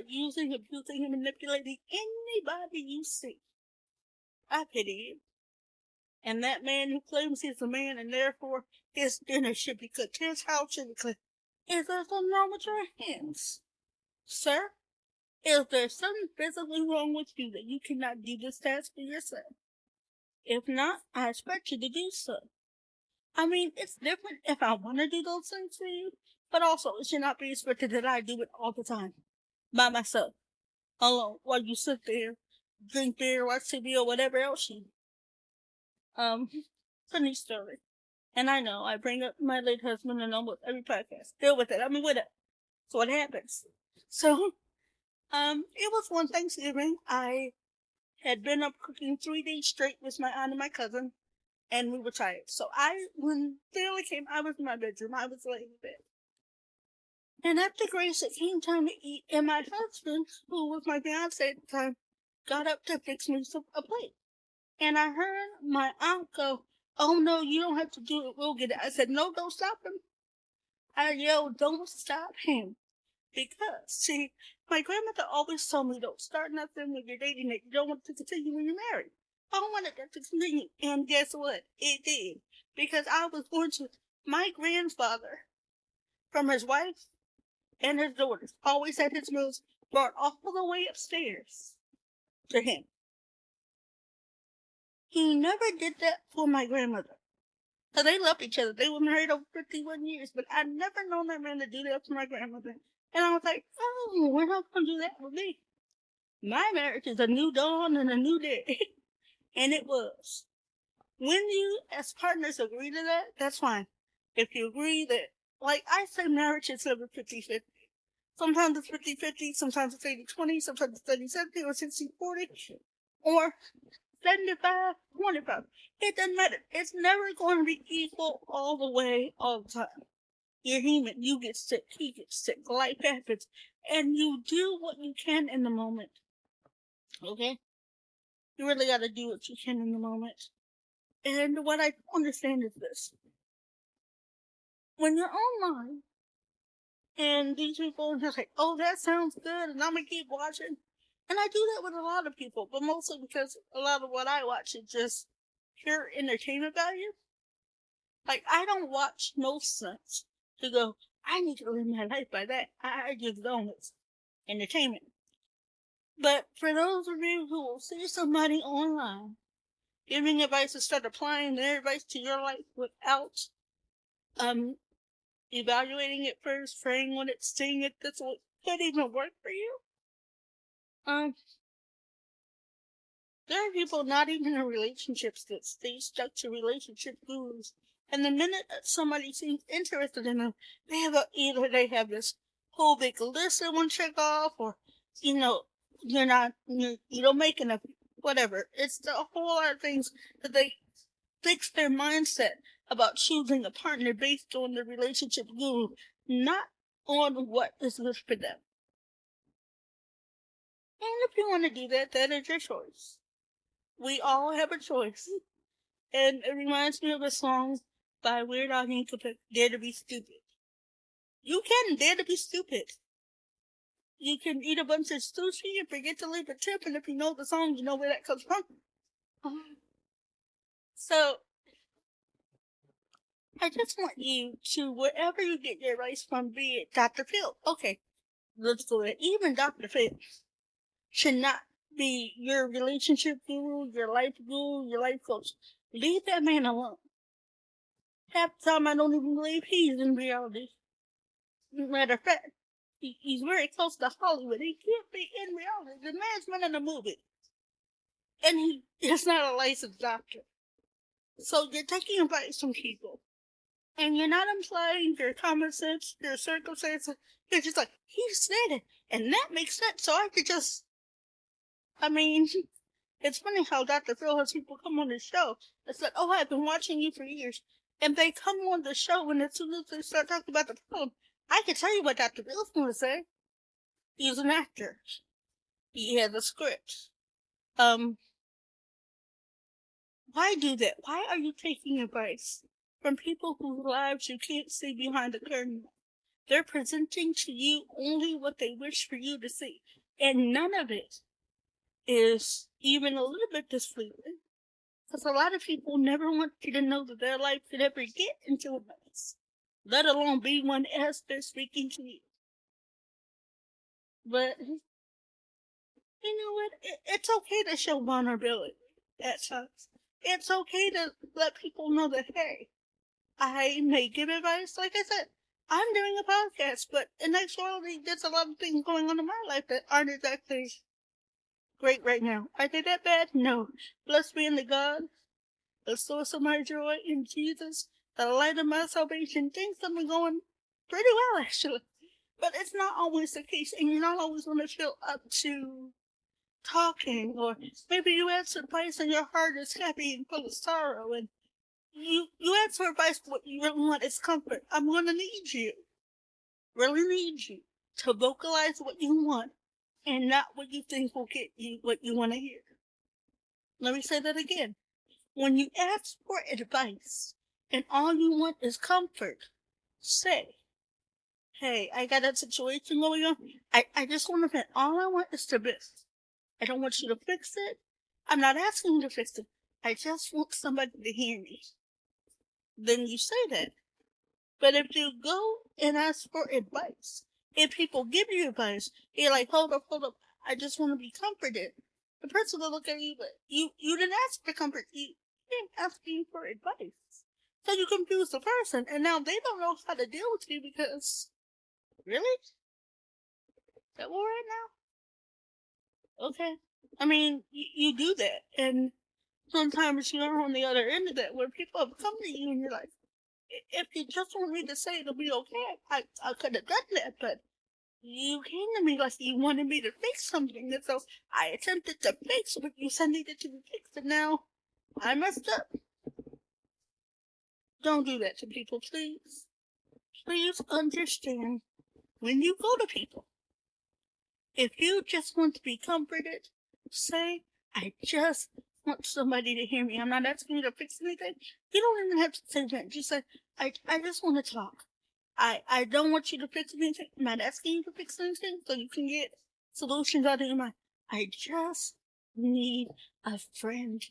start using, abusing, and manipulating anybody you see. I pity you. And that man who claims he's a man and therefore his dinner should be cooked, his house should be clean. Is there something wrong with your hands? Sir, is there something physically wrong with you that you cannot do this task for yourself? If not, I expect you to do so. I mean, it's different if I want to do those things for you, but also it should not be expected that I do it all the time, by myself, alone, while you sit there, drink beer, watch TV, or whatever else you do. Funny story. And I know I bring up my late husband in almost every podcast. Deal with it. I mean, with it. So what happens? So, it was one Thanksgiving. I had been up cooking 3 days straight with my aunt and my cousin, and we were tired. So when family came, I was in my bedroom. I was laying in bed. And after grace, it came time to eat, and my husband, who was my fiance at the time, got up to fix me a plate. And I heard my aunt go, "Oh no, you don't have to do it, we'll get it." I said, "No, don't stop him." I yelled, "Don't stop him." Because, see, my grandmother always told me, don't start nothing when you're dating that you don't want to continue when you're married. I wanted that to continue. And guess what? It did. Because I was born to my grandfather, from his wife and his daughters, always had his meals brought all the way upstairs to him. He never did that for my grandmother. So they loved each other. They were married over 51 years, but I'd never known that man to do that for my grandmother. And I was like, oh, we're not going to do that with me. My marriage is a new dawn and a new day. And it was. When you, as partners, agree to that, that's fine. If you agree that, like I say, marriage is never 50-50. Sometimes it's 50-50, sometimes it's 80-20, sometimes it's 30-70, or 60-40, or 75-25. It doesn't matter. It's never going to be equal all the way, all the time. You're human. You get sick. He gets sick. Life happens. And you do what you can in the moment. Okay? You really got to do what you can in the moment. And what I understand is this. When you're online, and these people are just like, oh, that sounds good, and I'm going to keep watching. And I do that with a lot of people, but mostly because a lot of what I watch is just pure entertainment value. Like, I don't watch no sense to go, I need to live my life by that. I just don't. It's entertainment. But for those of you who will see somebody online giving advice to start applying their advice to your life without evaluating it first, praying on it, seeing it, this could even work for you. There are people not even in relationships that stay stuck to relationship gurus. And the minute that somebody seems interested in them, either they have this whole big list they want to check off, or, you don't make enough, whatever. It's a whole lot of things that they fix their mindset about choosing a partner based on the relationship guru, not on what is good for them. And if you want to do that, that is your choice. We all have a choice. And it reminds me of a song by Weird Al Yankovic, Dare to Be Stupid. You can dare to be stupid. You can eat a bunch of sushi and forget to leave a tip, and if you know the song, you know where that comes from. So, I just want you to, wherever you get your advice from, be it Dr. Phil. Okay, let's go there. Even Dr. Phil should not be your relationship guru, your life coach. Leave that man alone. Half the time I don't even believe he's in reality. Matter of fact, he's very close to Hollywood. He can't be in reality. The man's been in a movie. And he is not a licensed doctor. So you're taking advice from people. And you're not implying your common sense, your circumstances. You're just like, he said it. And that makes sense. So I could just... it's funny how Dr. Phil has people come on his show that said, oh, I've been watching you for years. And they come on the show, and as soon as they start talking about the problem, I can tell you what Dr. Phil's going to say. He's an actor. He has a script. Why do that? Why are you taking advice from people whose lives you can't see behind the curtain? They're presenting to you only what they wish for you to see. And none of it is even a little bit displeasing. Because a lot of people never want you to know that their life could ever get into a mess, let alone be one as they're speaking to you. But you know what? It's okay to show vulnerability at times. It's okay to let people know that, hey, I may give advice. Like I said, I'm doing a podcast, but in actuality, there's a lot of things going on in my life that aren't exactly great right now. Are they that bad? No. Blessed be in the God, the source of my joy in Jesus, the light of my salvation. Things have been going pretty well, actually. But it's not always the case, and you're not always going to feel up to talking, or maybe you ask advice and your heart is heavy and full of sorrow, and you ask for advice, but what you really want is comfort. I'm going to need you, really need you, to vocalize what you want and not what you think will get you what you want to hear. Let me say that again. When you ask for advice and all you want is comfort, say, hey, I got a situation going on. I just want to vent. All I want is to vent. I don't want you to fix it. I'm not asking you to fix it. I just want somebody to hear me. Then you say that. But if you go and ask for advice, if people give you advice, you're like, hold up. I just want to be comforted. The person will look at you, but you didn't ask for comfort. You didn't ask you for advice. So you confuse the person, and now they don't know how to deal with you because, really? Is that what we're at now? Okay. I mean, you do that, and sometimes you're on the other end of that, where people have come to you and you're like, if you just want me to say it'll be okay, I could have done that, but you came to me like you wanted me to fix something, and so I attempted to fix what you said needed to be fixed, and now I messed up. Don't do that to people, please. Please understand when you go to people. If you just want to be comforted, say, I just want somebody to hear me. I'm not asking you to fix anything. You don't even have to say that. Just say, I just want to talk. I don't want you to fix anything. I'm not asking you to fix anything so you can get solutions out of your mind. I just need a friend.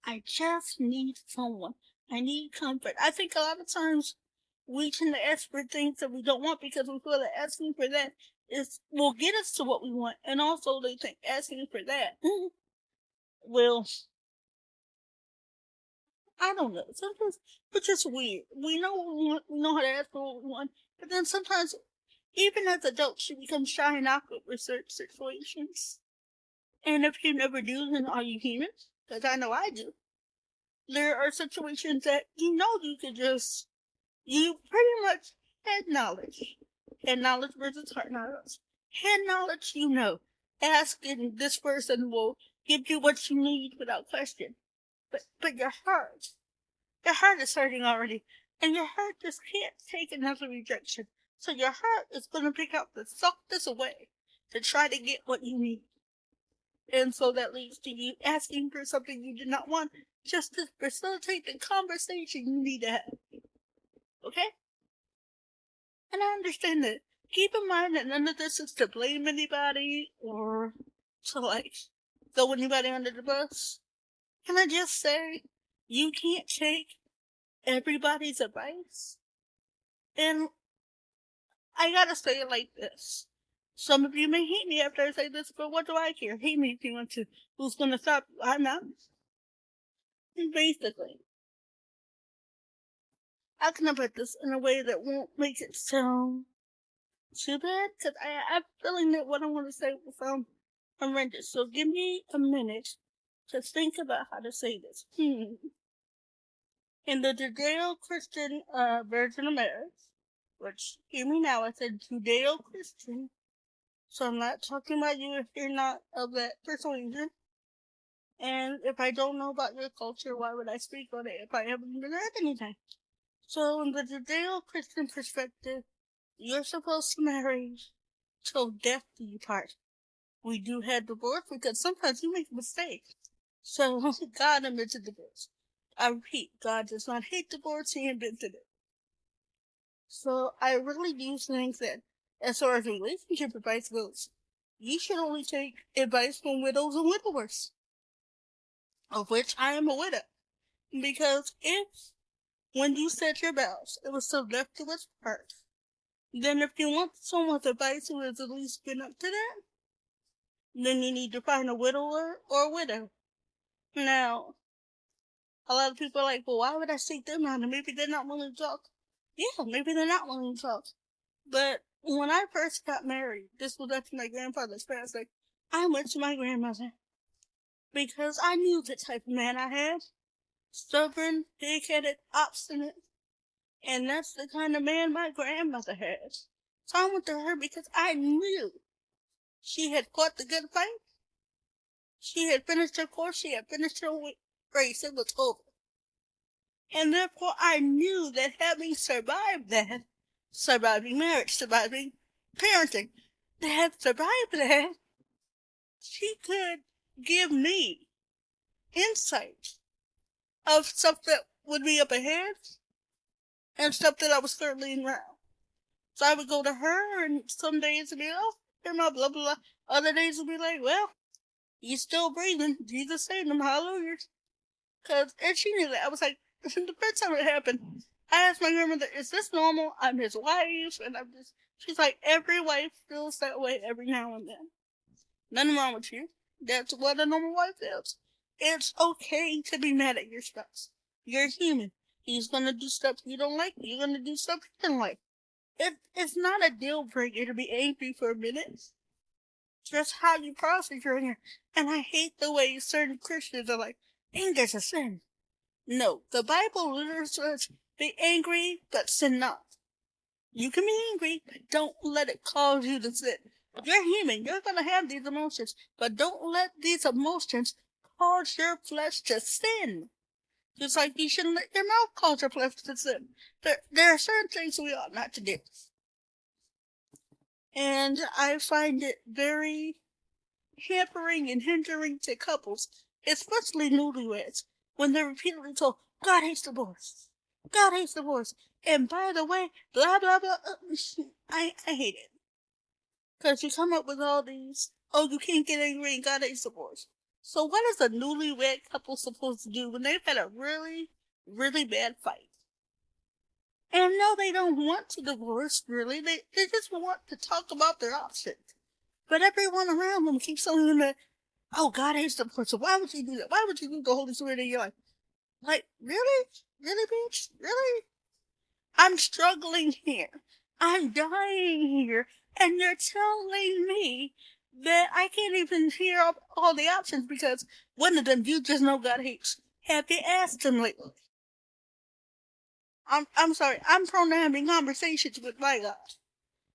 I just need someone. I need comfort. I think a lot of times we tend to ask for things that we don't want because we feel that asking for that will get us to what we want. And also they think asking for that will, I don't know, sometimes it's just weird. We know what we want, we know how to ask for what we want, but then sometimes, even as adults, you become shy and awkward with certain situations. And if you never do, then are you human? Because I know I do. There are situations that you could just, you pretty much had knowledge. Head knowledge versus heart knowledge. Head knowledge, asking this person will give you what you need without question. But your heart is hurting already, and your heart just can't take another rejection. So your heart is going to pick out the softest way to try to get what you need. And so that leads to you asking for something you did not want just to facilitate the conversation you need to have. Okay? And I understand that. Keep in mind that none of this is to blame anybody or to throw anybody under the bus. Can I just say, you can't take everybody's advice? And I gotta say it like this. Some of you may hate me after I say this, but what do I care? Hate me if you want to. Who's gonna stop you? I'm not. Basically, how can I put this in a way that won't make it sound too bad? Because I'm feeling that what I want to say will sound horrendous. So give me a minute to think about how to say this. In the Judeo-Christian version of marriage, which, hear me now, I said Judeo-Christian, so I'm not talking about you if you're not of that persuasion. And if I don't know about your culture, why would I speak on it if I haven't been at anything? So in the Judeo-Christian perspective, you're supposed to marry till death do you part. We do have divorce because sometimes you make mistakes. So God invented divorce. I repeat, God does not hate divorce, he invented it. So I really do think that as far as relationship advice goes, you should only take advice from widows and widowers, of which I am a widow. Because if, when you set your vows, it was so left to its part, then if you want someone's advice who has at least been up to that, then you need to find a widower or a widow. Now, a lot of people are like, well, why would I seek them out? And maybe they're not willing to talk. Yeah, maybe they're not willing to talk. But when I first got married, this was after my grandfather's passing, I went to my grandmother because I knew the type of man I had. Stubborn, big-headed, obstinate. And that's the kind of man my grandmother had. So I went to her because I knew she had fought the good fight. She had finished her course. She had finished her race. It was over. And therefore I knew that having survived that, surviving marriage, surviving parenting, that survived that, she could give me insight of stuff that would be up ahead and stuff that I was circling around. So I would go to her, and some days it'd be, oh, hear my blah, blah, blah. Other days it'd be like, well, he's still breathing. Jesus saved him. Hallelujah. And she knew that. I was like, the first time it happened, I asked my grandmother, is this normal? I'm his wife. And she's like, every wife feels that way every now and then. Nothing wrong with you. That's what a normal wife is. It's okay to be mad at your spouse. You're human. He's gonna do stuff you don't like. You're gonna do stuff you don't like. It's not a deal breaker to be angry for a minute. Just how you process your anger. And I hate the way certain Christians are like, anger's a sin. No, the Bible literally says, be angry, but sin not. You can be angry, but don't let it cause you to sin. You're human. You're going to have these emotions, but don't let these emotions cause your flesh to sin. Just like you shouldn't let your mouth cause your flesh to sin. There are certain things we ought not to do. And I find it very hampering and hindering to couples, especially newlyweds, when they're repeatedly told, God hates divorce. God hates divorce. And by the way, blah, blah, blah. I hate it. Because you come up with all these, oh, you can't get angry and God hates divorce. So what is a newlywed couple supposed to do when they've had a really, really bad fight? And no, they don't want to divorce, really. They just want to talk about their options. But everyone around them keeps telling them that, oh, God hates divorce, so why would you do that? Why would you do the Holy Spirit in your life? Like, really? Really, bitch? Really? I'm struggling here. I'm dying here. And you're telling me that I can't even hear all the options because one of them you just know God hates. Have you asked him lately? I'm sorry. I'm prone to having conversations with my God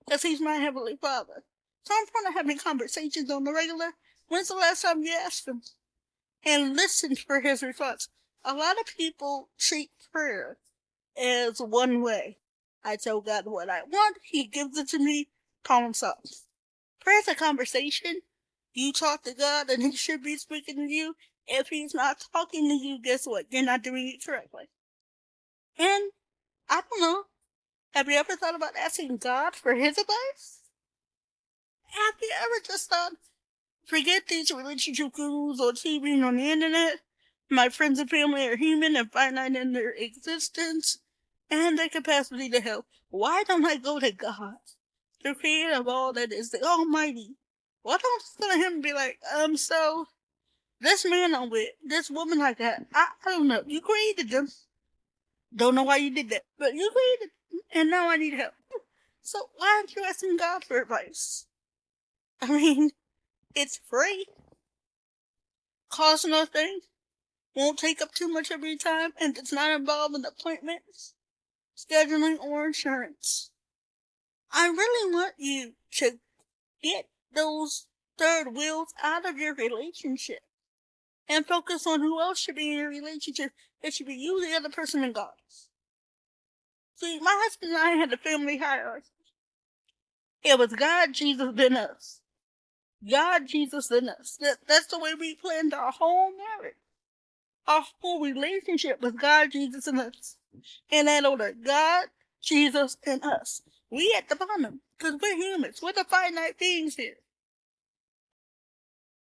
because he's my heavenly Father. So I'm prone to having conversations on the regular. When's the last time you asked him? And listened for his response. A lot of people treat prayer as one way. I tell God what I want, he gives it to me, problem solved. Prayer's a conversation. You talk to God and he should be speaking to you. If he's not talking to you, guess what? You're not doing it correctly. And, I don't know, have you ever thought about asking God for his advice? Have you ever just thought, forget these relationship gurus on TV and on the internet. My friends and family are human and finite in their existence and their capacity to help. Why don't I go to God, the creator of all that is, the Almighty? Why don't I go to him and be like, so, this man I'm with, this woman I got, I don't know, you created them. Don't know why you did that, but you created them, and now I need help. So why aren't you asking God for advice? I mean, it's free. Costs nothing. Won't take up too much of your time, and does not involve an appointment, scheduling, or insurance. I really want you to get those third wheels out of your relationship and focus on who else should be in your relationship. It should be you, the other person, and God. See, my husband and I had a family hierarchy. It was God, Jesus, then us. God, Jesus, then us. That's the way we planned our whole marriage. Our whole relationship with God, Jesus, and us. In that order. God, Jesus and us. We at the bottom, because we're humans. We're the finite beings here.